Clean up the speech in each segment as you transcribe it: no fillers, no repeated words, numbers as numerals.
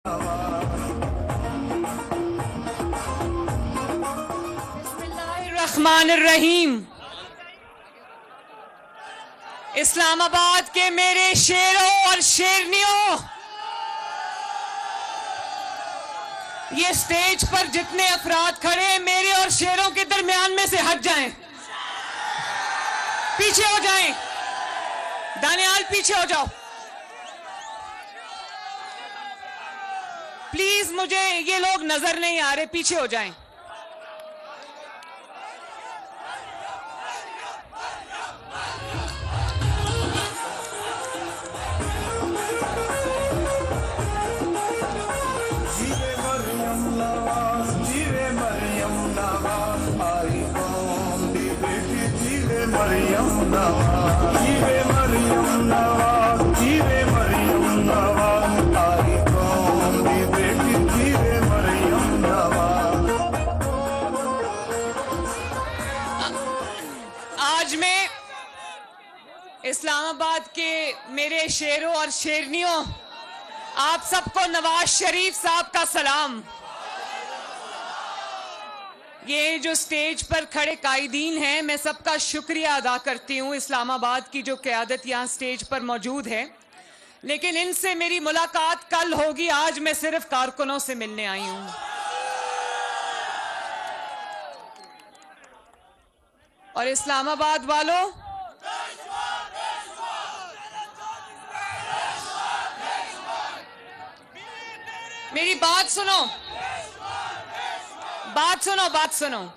बिस्मिल्लाहिर्रहमानिर्रहीम। इस्लामाबाद के मेरे शेरों और शेरनियों, ये स्टेज पर जितने अफराद खड़े हैं मेरे और शेरों के दरमियान में से हट जाएं, पीछे हो जाएं। दानियाल पीछे हो जाओ प्लीज, मुझे ये लोग नजर नहीं आ रहे, पीछे हो जाएं। आज मैं इस्लामाबाद के मेरे शेरों और शेरनियों, आप सबको नवाज शरीफ साहब का सलाम। ये जो स्टेज पर खड़े कायदीन हैं, मैं सबका शुक्रिया अदा करती हूँ। इस्लामाबाद की जो क़यादत यहाँ स्टेज पर मौजूद है, लेकिन इनसे मेरी मुलाकात कल होगी, आज मैं सिर्फ कारकुनों से मिलने आई हूँ। और इस्लामाबाद वालों, मेरी बात सुनो, बात सुनो, बात सुनो।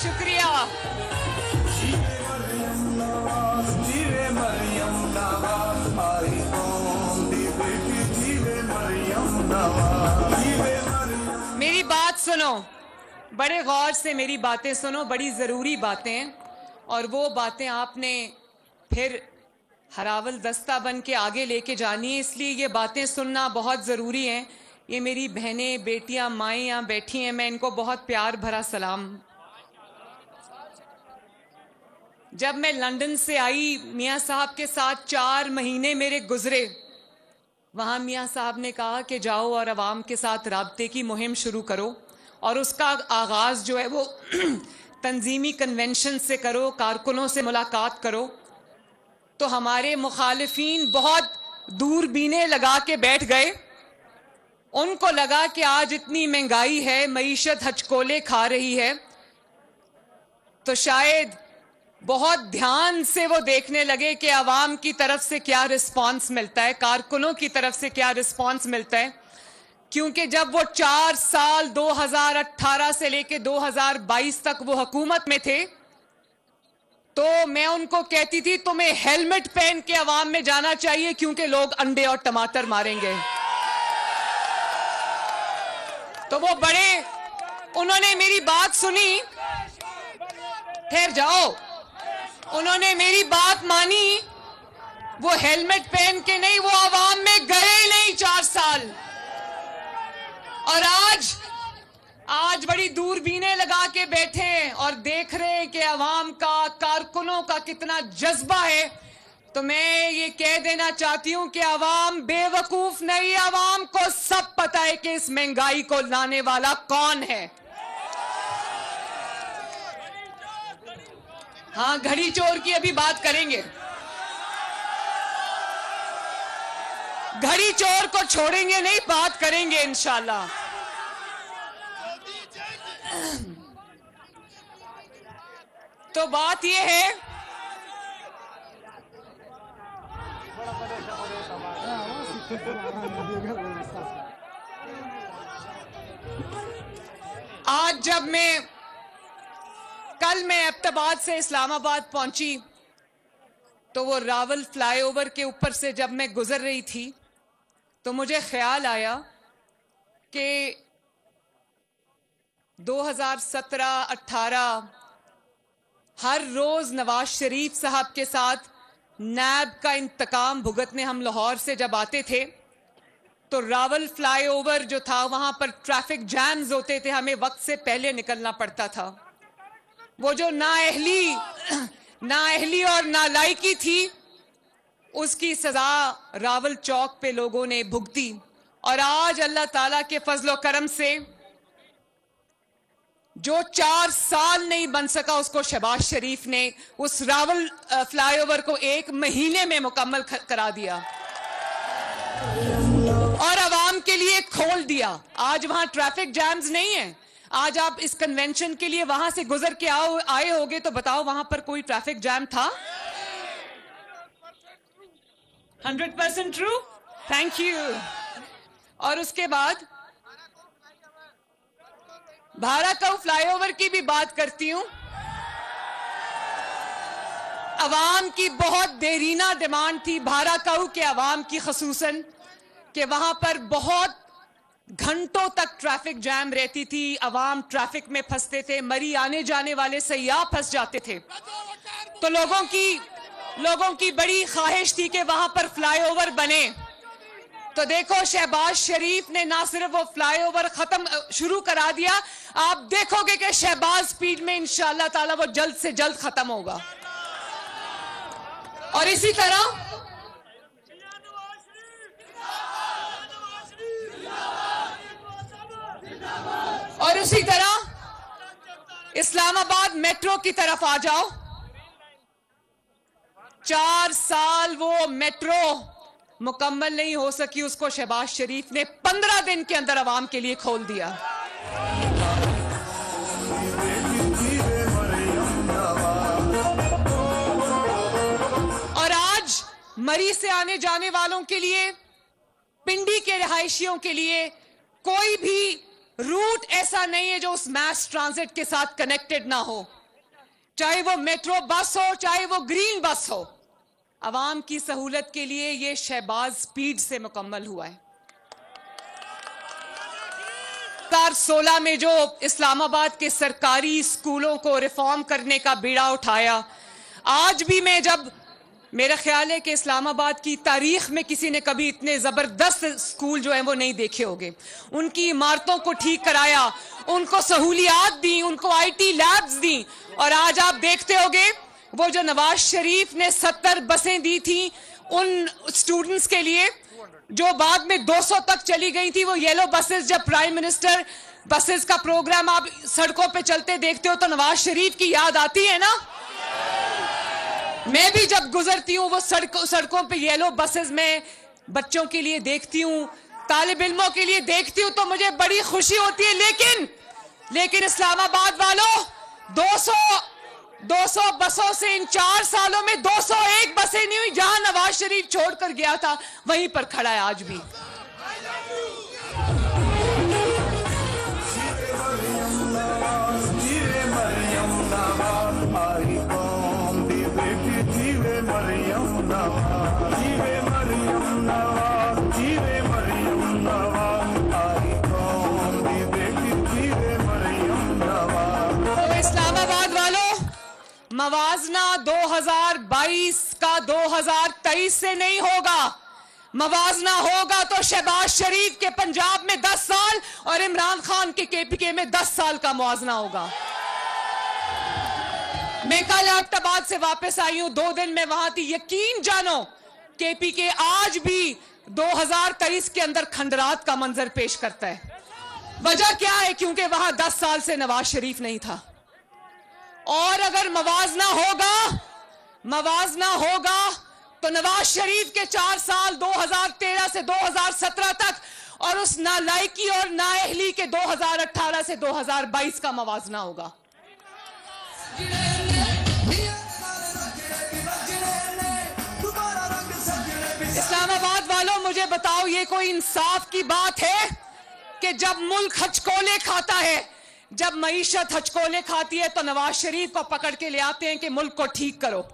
शुक्रिया। मेरी बात सुनो, बड़े गौर से मेरी बातें सुनो, बड़ी जरूरी बातें, और वो बातें आपने फिर हरावल दस्ता बन के आगे लेके जानी है, इसलिए ये बातें सुनना बहुत ज़रूरी है। ये मेरी बहनें, बेटियां, माएँ यहाँ बैठी हैं, मैं इनको बहुत प्यार भरा सलाम। जब मैं लंदन से आई, मियाँ साहब के साथ 4 महीने मेरे गुजरे। वहाँ मियाँ साहब ने कहा कि जाओ और अवाम के साथ राब्ते की मुहिम शुरू करो, और उसका आगाज़ जो है वो तंजीमी कन्वेंशन से करो, कारकुनों से मुलाकात करो। तो हमारे मुखालिफिन बहुत दूरबीनें लगा के बैठ गए। उनको लगा कि आज इतनी महंगाई है, मईशत हचकोले खा रही है, तो शायद बहुत ध्यान से वो देखने लगे कि अवाम की तरफ से क्या रिस्पांस मिलता है, कारकुनों की तरफ से क्या रिस्पांस मिलता है। क्योंकि जब वो 4 साल 2018 से लेके 2022 तक वो हुकूमत में थे, तो मैं उनको कहती थी तुम्हें हेलमेट पहन के अवाम में जाना चाहिए, क्योंकि लोग अंडे और टमाटर मारेंगे। तो वो बड़े, उन्होंने मेरी बात सुनी, ठहर जाओ, उन्होंने मेरी बात मानी। वो हेलमेट पहन के नहीं, वो अवाम में गए नहीं 4 साल। और आज बड़ी दूरबीनें लगा के बैठे हैं और देख रहे हैं कि अवाम का, कारकुनों का कितना जज्बा है। तो मैं ये कह देना चाहती हूं कि अवाम बेवकूफ नहीं, अवाम को सब पता है कि इस महंगाई को लाने वाला कौन है। हाँ, घड़ी चोर की अभी बात करेंगे, घड़ी चोर को छोड़ेंगे नहीं, बात करेंगे इंशाल्लाह। तो बात यह है, आज जब कल मैं एबटाबाद से इस्लामाबाद पहुंची, तो वो रावल फ्लाईओवर के ऊपर से जब मैं गुजर रही थी, तो मुझे ख्याल आया कि 2017-18 हर रोज नवाज शरीफ साहब के साथ नैब का इंतकाम भुगतने हम लाहौर से जब आते थे, तो रावल फ्लाईओवर जो था वहां पर ट्रैफिक जैम्स होते थे, हमें वक्त से पहले निकलना पड़ता था। वो जो नाअहली और नालायकी थी, उसकी सजा रावल चौक पे लोगों ने भुगती। और आज अल्लाह ताला के फजलो करम से जो 4 साल नहीं बन सका, उसको शहबाज शरीफ ने उस रावल फ्लाईओवर को 1 महीने में मुकम्मल करा दिया और आवाम के लिए खोल दिया। आज वहां ट्रैफिक जैम्स नहीं है। आज आप इस कन्वेंशन के लिए वहां से गुजर के आए होगे तो बताओ, वहां पर कोई ट्रैफिक जैम था? 100% ट्रू। Thank you. और उसके बाद भाराकाऊ फ्लाईओवर की भी बात करती हूं। अवाम की बहुत देरीना डिमांड थी, भाराकाऊ के अवाम की खसूसन, कि वहां पर बहुत घंटों तक ट्रैफिक जैम रहती थी, अवाम ट्रैफिक में फंसते थे, मरी आने जाने वाले सयाह फंस जाते थे। तो लोगों की बड़ी ख्वाहिश थी कि वहां पर फ्लाईओवर बने। तो देखो, शहबाज शरीफ ने ना सिर्फ वो फ्लाईओवर शुरू करा दिया, आप देखोगे कि शहबाज स्पीड में इंशाअल्लाह ताला वो जल्द से जल्द खत्म होगा। और इसी तरह इस्लामाबाद मेट्रो की तरफ आ जाओ। 4 साल वो मेट्रो मुकम्मल नहीं हो सकी, उसको शहबाज शरीफ ने 15 दिन के अंदर अवाम के लिए खोल दिया। और आज मरी से आने जाने वालों के लिए, पिंडी के रिहायशियों के लिए कोई भी रूट ऐसा नहीं है जो उस मैस ट्रांजिट के साथ कनेक्टेड ना हो, चाहे वो मेट्रो बस हो, चाहे वो ग्रीन बस हो। अवाम की सहूलत के लिए ये शहबाज स्पीड से मुकम्मल हुआ है। 2016 में जो इस्लामाबाद के सरकारी स्कूलों को रिफॉर्म करने का बीड़ा उठाया, आज भी जब मेरा ख्याल है कि इस्लामाबाद की तारीख में किसी ने कभी इतने जबरदस्त स्कूल जो हैं वो नहीं देखे होंगे। उनकी इमारतों को ठीक कराया, उनको सहूलियात दी, उनको IT लैब्स दी। और आज आप देखते होंगे वो जो नवाज शरीफ ने 70 बसें दी थी उन स्टूडेंट्स के लिए, जो बाद में 200 तक चली गई थी, वो येलो बसेस, जब प्राइम मिनिस्टर बसेस का प्रोग्राम आप सड़कों पे चलते देखते हो तो नवाज शरीफ की याद आती है ना। मैं भी जब गुजरती हूँ वो सड़कों पे येलो बसेस में बच्चों के लिए देखती हूँ, तालिब इल्मों के लिए देखती हूँ, तो मुझे बड़ी खुशी होती है। लेकिन इस्लामाबाद वालों, 200 बसों से इन 4 सालों में 201 बसें नहीं हुई। जहां नवाज शरीफ छोड़कर गया था वहीं पर खड़ा है आज भी। मवाजना 2022 का 2023 से नहीं होगा। मवाजना होगा तो शहबाज शरीफ के पंजाब में 10 साल और इमरान खान के KPK में 10 साल का मुआवजना होगा। मैं कल एबटाबाद से वापस आई हूं, 2 दिन में वहां थी। यकीन जानो, KPK आज भी 2023 के अंदर खंडरात का मंजर पेश करता है। वजह क्या है? क्योंकि वहां 10 साल से नवाज शरीफ नहीं था। और अगर मवाजना होगा तो नवाज शरीफ के 4 साल 2013 से 2017 तक और उस नालायकी और नाअहली के 2018 से 2022 का मवाजना होगा। इस्लामाबाद वालों, मुझे बताओ, ये कोई इंसाफ की बात है कि जब मुल्क हचकोले खाता है, जब मईशत हचकोले खाती है, तो नवाज शरीफ को पकड़ के ले आते हैं कि मुल्क को ठीक करो।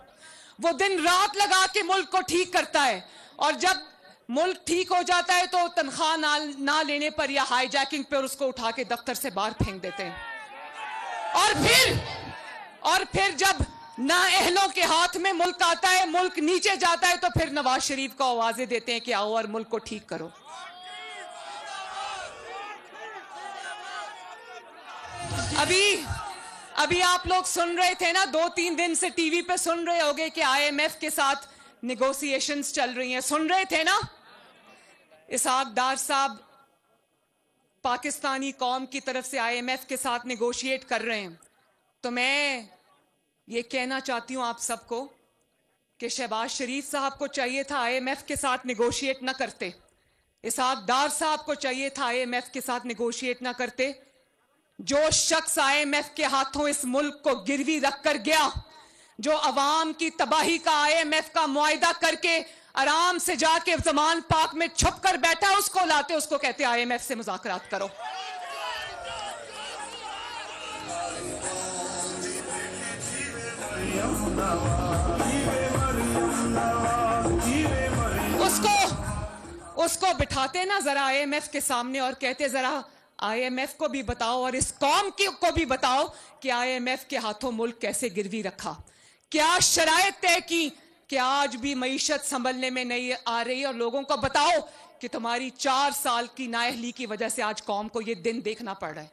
वो दिन रात लगा के मुल्क को ठीक करता है, और जब मुल्क ठीक हो जाता है तो तनख्वाह ना लेने पर या हाईजैकिंग पर उसको उठा के दफ्तर से बाहर फेंक देते हैं। और फिर जब नाअहलों के हाथ में मुल्क आता है, मुल्क नीचे जाता है, तो फिर नवाज शरीफ को आवाजें देते हैं कि आओ और मुल्क को ठीक करो। अभी आप लोग सुन रहे थे ना, 2-3 दिन से टीवी पे सुन रहे होंगे कि आईएमएफ के साथ निगोशिएशंस चल रही हैं, सुन रहे थे ना। इसहाक डार साहब पाकिस्तानी कौम की तरफ से आईएमएफ के साथ निगोशिएट कर रहे हैं, तो मैं ये कहना चाहती हूं आप सबको कि शहबाज शरीफ साहब को चाहिए था आईएमएफ के साथ निगोशिएट ना करते, इसहाक डार साहब को चाहिए था आईएमएफ के साथ निगोशिएट ना करते। जो शख्स आईएमएफ के हाथों इस मुल्क को गिरवी रख कर गया, जो अवाम की तबाही का आईएमएफ का मुआहिदा करके आराम से जाके ज़मान पाक में छुप कर बैठा, उसको लाते, उसको कहते आईएमएफ से मुज़ाकरात करो। उसको बिठाते ना जरा आईएमएफ के सामने और कहते जरा आईएमएफ को भी बताओ और इस कौम को भी बताओ कि आईएमएफ के हाथों मुल्क कैसे गिरवी रखा, क्या शराइत तय की कि आज भी मईशत संभलने में नहीं आ रही, और लोगों को बताओ कि तुम्हारी 4 साल की नाअहली की वजह से आज कौम को यह दिन देखना पड़ रहा है।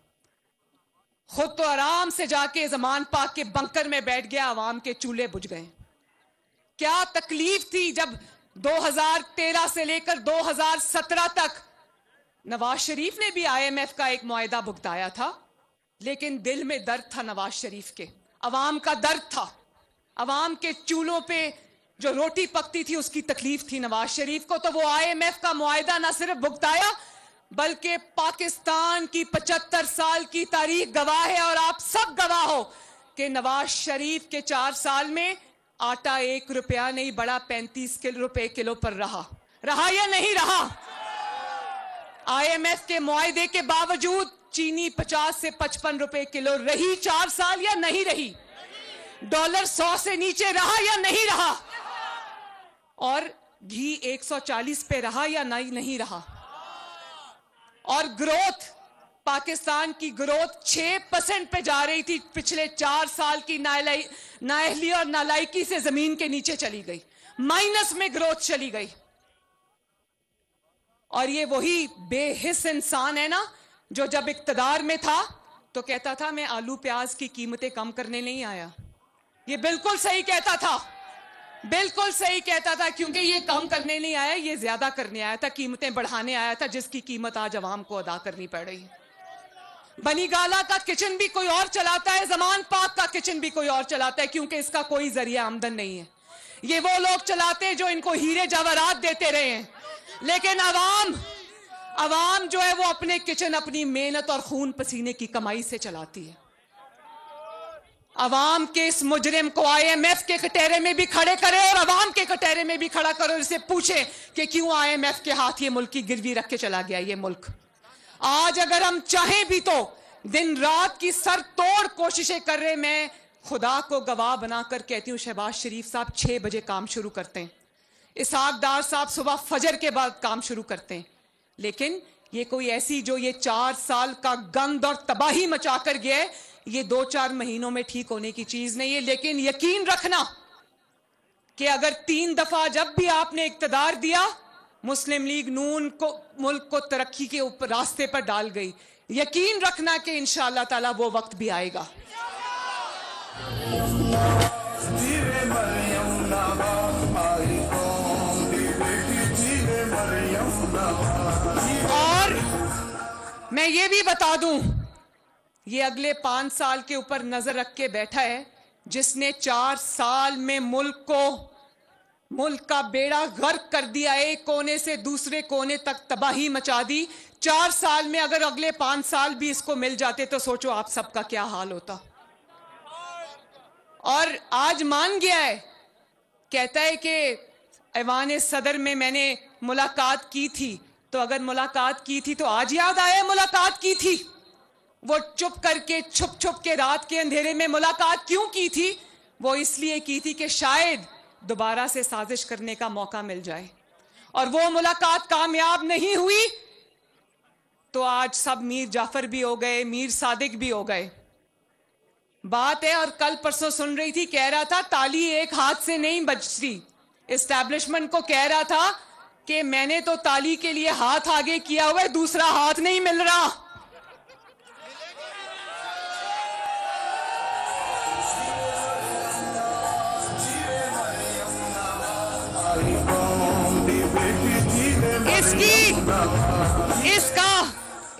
खुद तो आराम से जाके ज़मान पाक के बंकर में बैठ गया, आवाम के चूल्हे बुझ गए। क्या तकलीफ थी जब 2013 से लेकर 2017 तक नवाज शरीफ ने भी आईएमएफ का एक मुआहिदा भुगताया था, लेकिन दिल में दर्द था नवाज शरीफ के, अवाम का दर्द था, अवाम के चूल्हों पे जो रोटी पकती थी उसकी तकलीफ थी नवाज शरीफ को। तो वो आईएमएफ का मुआहिदा ना सिर्फ भुगताया बल्कि पाकिस्तान की 75 साल की तारीख गवाह है, और आप सब गवाह हो कि नवाज शरीफ के 4 साल में आटा 1 रुपया नहीं बढ़ा, 35 रुपए किलो पर रहा या नहीं रहा। आईएमएफ के मुआहिदे के बावजूद चीनी 50 से 55 रुपए किलो रही 4 साल या नहीं रही, डॉलर 100 से नीचे रहा या नहीं रहा, और घी 140 पे रहा या नहीं रहा, और ग्रोथ, पाकिस्तान की ग्रोथ 6% पे जा रही थी, पिछले 4 साल की नाअहली और नालायकी से जमीन के नीचे चली गई, माइनस में ग्रोथ चली गई। और ये वही बेहिस इंसान है ना जो जब इक्तदार में था तो कहता था मैं आलू प्याज की कीमतें कम करने नहीं आया। ये बिल्कुल सही कहता था, बिल्कुल सही कहता था, क्योंकि ये कम करने नहीं आया, ये ज्यादा करने आया था, कीमतें बढ़ाने आया था, जिसकी कीमत आज अवाम को अदा करनी पड़ रही है। बनी गाला का किचन भी कोई और चलाता है, ज़मान पाक का किचन भी कोई और चलाता है, क्योंकि इसका कोई जरिया आमदन नहीं है। ये वो लोग चलाते हैं जो इनको हीरे जवाहरात देते रहे हैं, लेकिन अवाम जो है वो अपने किचन अपनी मेहनत और खून पसीने की कमाई से चलाती है। अवाम के इस मुजरिम को आईएमएफ के कटहरे में भी खड़े करे और अवाम के कटहरे में भी खड़ा करो, इसे पूछे कि क्यों आईएमएफ के हाथ ये मुल्क की गिरवी रख के चला गया। ये मुल्क आज अगर हम चाहें भी तो दिन रात की सर तोड़ कोशिशें कर रहे। मैं खुदा को गवाह बनाकर कहती हूँ, शहबाज शरीफ साहब 6 बजे काम शुरू करते हैं, इसहाक डार साहब सुबह फजर के बाद काम शुरू करते हैं, लेकिन ये कोई ऐसी जो ये 4 साल का गंद और तबाही मचा कर गया है, ये 2-4 महीनों में ठीक होने की चीज नहीं है। लेकिन यकीन रखना कि अगर 3 दफा जब भी आपने इक्तदार दिया, मुस्लिम लीग नून को मुल्क को तरक्की के ऊपर रास्ते पर डाल गई। यकीन रखना कि इंशाअल्लाह ताला वो वक्त भी आएगा। और मैं ये भी बता दूं, ये अगले 5 साल के ऊपर नजर रख के बैठा है, जिसने 4 साल में मुल्क का बेड़ा गर्क कर दिया, एक कोने से दूसरे कोने तक तबाही मचा दी। 4 साल में अगर अगले 5 साल भी इसको मिल जाते तो सोचो आप सबका क्या हाल होता। और आज मान गया है, कहता है कि ऐवान सदर में मैंने मुलाकात की थी, तो अगर मुलाकात की थी तो आज याद आया मुलाकात की थी। वो छुप के रात के अंधेरे में मुलाकात क्यों की थी? वो इसलिए की थी कि शायद दोबारा से साजिश करने का मौका मिल जाए, और वो मुलाकात कामयाब नहीं हुई तो आज सब मीर जाफर भी हो गए, मीर सादिक भी हो गए। बात है, और कल परसों सुन रही थी, कह रहा था ताली एक हाथ से नहीं बजती। एस्टैब्लिशमेंट को कह रहा था कि मैंने तो ताली के लिए हाथ आगे किया हुआ है, दूसरा हाथ नहीं मिल रहा।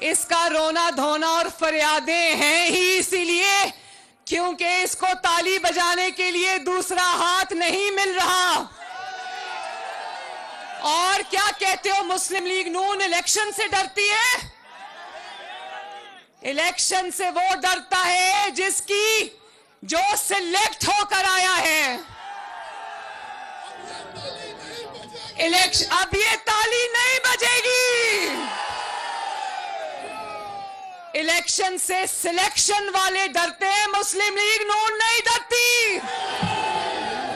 इसका रोना धोना और फरियादें हैं ही इसीलिए क्योंकि इसको ताली बजाने के लिए दूसरा हाथ नहीं मिल रहा। और क्या कहते हो, मुस्लिम लीग नून इलेक्शन से डरती है? इलेक्शन से वो डरता है जिसकी जो सिलेक्ट होकर आया है। इलेक्शन, अब ये ताली नहीं बजेगी। इलेक्शन से सिलेक्शन वाले डरते हैं, मुस्लिम लीग नून नहीं डरती।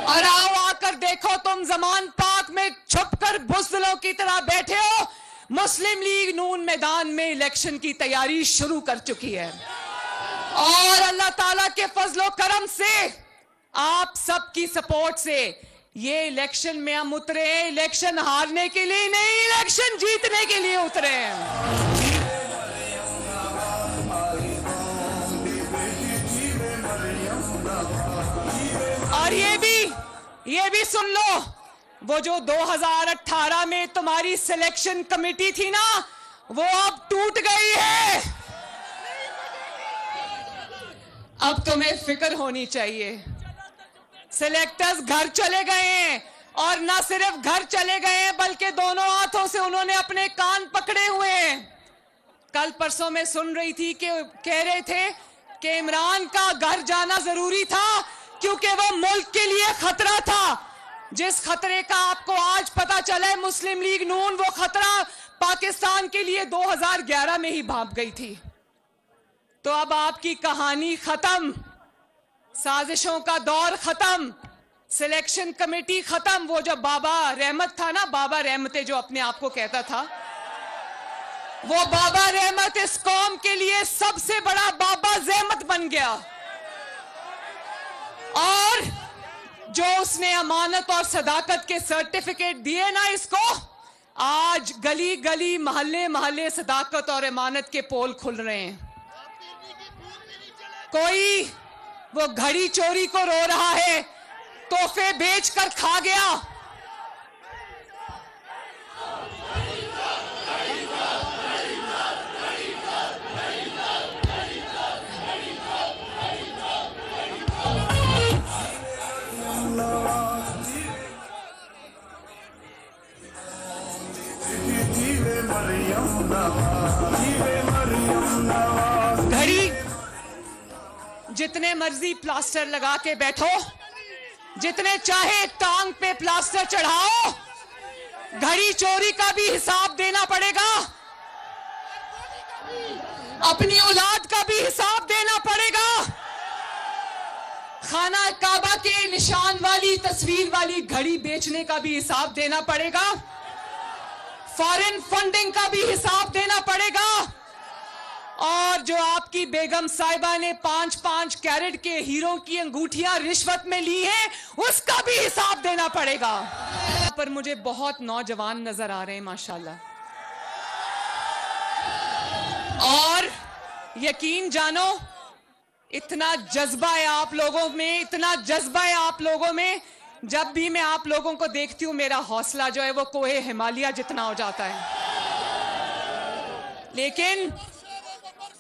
और आओ आकर देखो, तुम जमान पाक में छुपकर बुज़दिलों की तरह बैठे हो, मुस्लिम लीग नून मैदान में इलेक्शन की तैयारी शुरू कर चुकी है। और अल्लाह ताला के फजलो करम से, आप सबकी सपोर्ट से ये इलेक्शन में हम उतरे हैं। इलेक्शन हारने के लिए नहीं, इलेक्शन जीतने के लिए उतरे हैं। और ये भी सुन लो, वो जो 2018 में तुम्हारी सिलेक्शन कमेटी थी ना, वो अब टूट गई है। अब तुम्हें फिक्र होनी चाहिए। सिलेक्टर्स घर चले गए हैं, और ना सिर्फ घर चले गए हैं बल्कि दोनों हाथों से उन्होंने अपने कान पकड़े हुए हैं। कल परसों में सुन रही थी कि कह रहे थे कि इमरान का घर जाना जरूरी था क्योंकि वो मुल्क के लिए खतरा था। जिस खतरे का आपको आज पता चला है, मुस्लिम लीग नून वो खतरा पाकिस्तान के लिए 2011 में ही भाप गई थी। तो अब आपकी कहानी खत्म, साजिशों का दौर खत्म, सिलेक्शन कमेटी खत्म। वो जो बाबा रहमत था ना, बाबा रहमते जो अपने आप को कहता था, वो बाबा रहमत इस कौम के लिए सबसे बड़ा बाबा ज़हमत बन गया। और जो उसने अमानत और सदाकत के सर्टिफिकेट दिए ना इसको, आज गली गली मोहल्ले मोहल्ले सदाकत और अमानत के पोल खुल रहे हैं। कोई वो घड़ी चोरी को रो रहा है, तोहफे बेचकर खा गया। घड़ी जितने मर्जी प्लास्टर लगा के बैठो, जितने चाहे टांग पे प्लास्टर चढ़ाओ, घड़ी चोरी का भी हिसाब देना पड़ेगा, अपनी औलाद का भी हिसाब देना पड़ेगा, खाना काबा के निशान वाली तस्वीर वाली घड़ी बेचने का भी हिसाब देना पड़ेगा, फॉरेन फंडिंग का भी हिसाब देना पड़ेगा, और जो आपकी बेगम साहिबा ने 5-5 कैरेट के हीरो की अंगूठियां रिश्वत में ली हैं, उसका भी हिसाब देना पड़ेगा। पर मुझे बहुत नौजवान नजर आ रहे हैं माशाल्लाह, और यकीन जानो इतना जज्बा है आप लोगों में, इतना जज्बा है आप लोगों में। जब भी मैं आप लोगों को देखती हूं, मेरा हौसला जो है वो कोहे हिमालय जितना हो जाता है।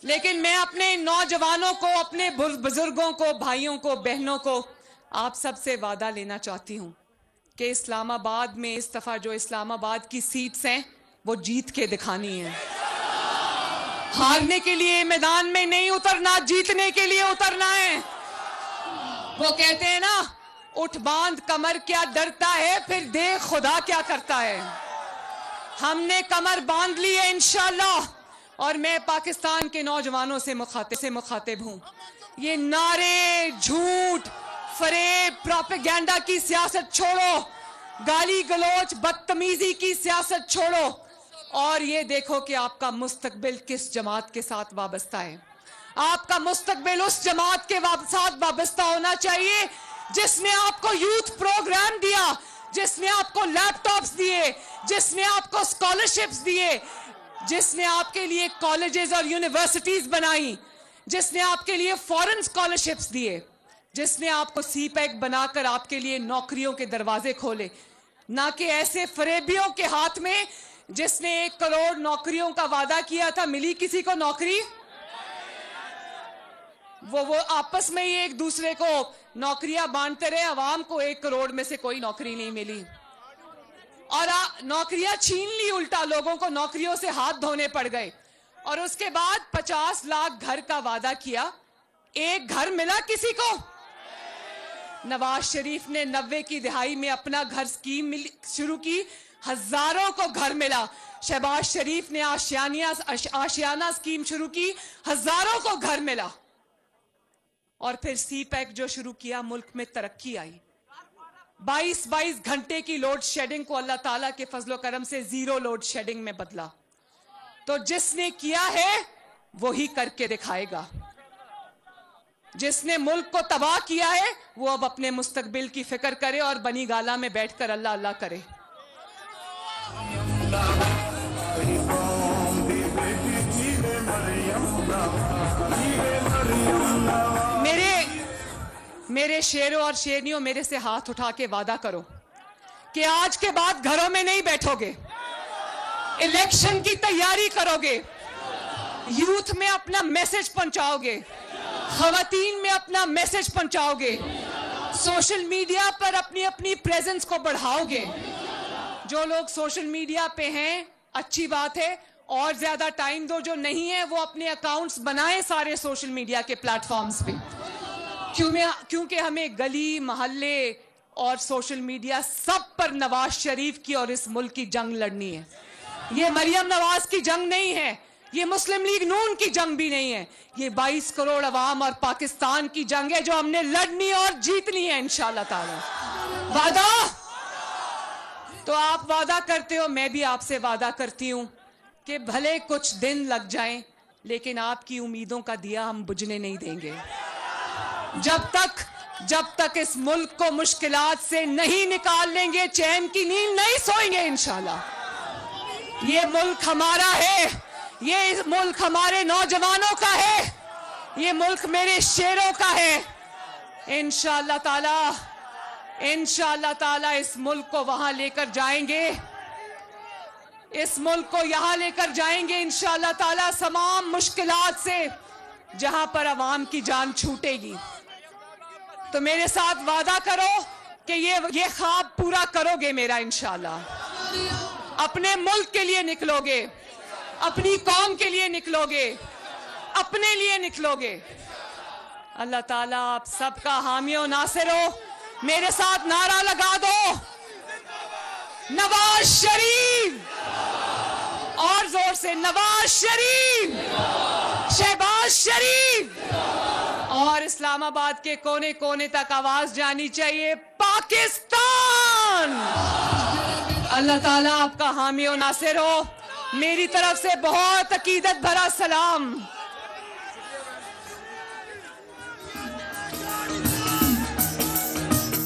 लेकिन मैं अपने नौजवानों को, अपने बुजुर्गों को, भाइयों को, बहनों को, आप सबसे वादा लेना चाहती हूं कि इस्लामाबाद में इस दफा जो इस्लामाबाद की सीट्स हैं वो जीत के दिखानी है। हारने के लिए मैदान में नहीं उतरना, जीतने के लिए उतरना है। वो कहते हैं ना, उठ बांध कमर क्या डरता है, फिर देख खुदा क्या करता है। हमने कमर बांध ली है इंशाल्लाह, और मैं पाकिस्तान के नौजवानों से मुखातिब हूं। ये नारे, झूठ, फरेब, प्रोपेगेंडा की सियासत छोड़ो, गाली गलोच, बदतमीजी की सियासत छोड़ो, और ये देखो कि आपका मुस्तकबिल किस जमात के साथ वाबस्ता है। आपका मुस्तकबिल उस जमात के साथ वाबस्ता होना चाहिए जिसने आपको यूथ प्रोग्राम दिया, जिसने आपको लैपटॉप्स दिए, जिसने आपको स्कॉलरशिप्स दिए, जिसने आपके लिए कॉलेजेस और यूनिवर्सिटीज बनाई, जिसने आपके लिए फॉरेन स्कॉलरशिप्स दिए, जिसने आपको सीपैक बनाकर आपके लिए नौकरियों के दरवाजे खोले, ना कि ऐसे फरेबियों के हाथ में जिसने 1 करोड़ नौकरियों का वादा किया था, मिली किसी को नौकरी? वो आपस में ही एक दूसरे को नौकरियां बांटते रहे, अवाम को 1 करोड़ में से कोई नौकरी नहीं मिली और नौकरियां छीन ली। उल्टा लोगों को नौकरियों से हाथ धोने पड़ गए और उसके बाद 50 लाख घर का वादा किया, 1 घर मिला किसी को? नवाज शरीफ ने 90 की दिहाई में अपना घर स्कीम शुरू की, हजारों को घर मिला। शहबाज शरीफ ने आशियाना स्कीम शुरू की, हजारों को घर मिला। और फिर CPEC जो शुरू किया, मुल्क में तरक्की आई। 22 घंटे की लोड शेडिंग को अल्लाह ताला के फजलो करम से 0 लोड शेडिंग में बदला। तो जिसने किया है वही करके दिखाएगा। जिसने मुल्क को तबाह किया है वो अब अपने मुस्तकबिल की फिक्र करे और बनी गाला में बैठकर अल्लाह अल्लाह करे। मेरे शेरों और शेरनियों, मेरे से हाथ उठा के वादा करो कि आज के बाद घरों में नहीं बैठोगे, इलेक्शन की तैयारी करोगे, यूथ में अपना मैसेज पहुंचाओगे, खवातीन में अपना मैसेज पहुंचाओगे, सोशल मीडिया पर अपनी अपनी प्रेजेंस को बढ़ाओगे। जो लोग सोशल मीडिया पे हैं अच्छी बात है, और ज्यादा टाइम दो। जो नहीं है वो अपने अकाउंट्स बनाए सारे सोशल मीडिया के प्लेटफॉर्म्स पे, क्योंकि हमें गली मोहल्ले और सोशल मीडिया सब पर नवाज शरीफ की और इस मुल्क की जंग लड़नी है। ये मरियम नवाज की जंग नहीं है, ये मुस्लिम लीग नून की जंग भी नहीं है, ये 22 करोड़ अवाम और पाकिस्तान की जंग है जो हमने लड़नी और जीतनी है इंशाअल्लाह ताला। वादा? तो आप वादा करते हो, मैं भी आपसे वादा करती हूं कि भले कुछ दिन लग जाएं, लेकिन आपकी उम्मीदों का दिया हम बुझने नहीं देंगे। जब तक इस मुल्क को मुश्किलात से नहीं निकाल लेंगे, चैन की नींद नहीं सोएंगे इंशाल्लाह। ये मुल्क हमारा है, ये मुल्क हमारे नौजवानों का है, ये मुल्क मेरे शेरों का है। इंशाअल्लाह ताला इस मुल्क को वहां लेकर जाएंगे, इस मुल्क को यहां लेकर जाएंगे इंशाअल्लाह ताला, तमाम मुश्किलात से, जहां पर अवाम की जान छूटेगी। तो मेरे साथ वादा करो कि ये ख्वाब पूरा करोगे मेरा इंशाअल्लाह। अपने मुल्क के लिए निकलोगे, अपनी कौम के लिए निकलोगे, अपने लिए निकलोगे। अल्लाह ताला आप सबका हामी और नासिर हो। मेरे साथ नारा लगा दो, नवाज शरीफ, और जोर से नवाज शरीफ, शहबाज शरीफ, और इस्लामाबाद के कोने कोने तक आवाज जानी चाहिए, पाकिस्तान। अल्लाह ताला आपका हामी और नासिर हो। मेरी तरफ से बहुत अकीदत भरा सलाम।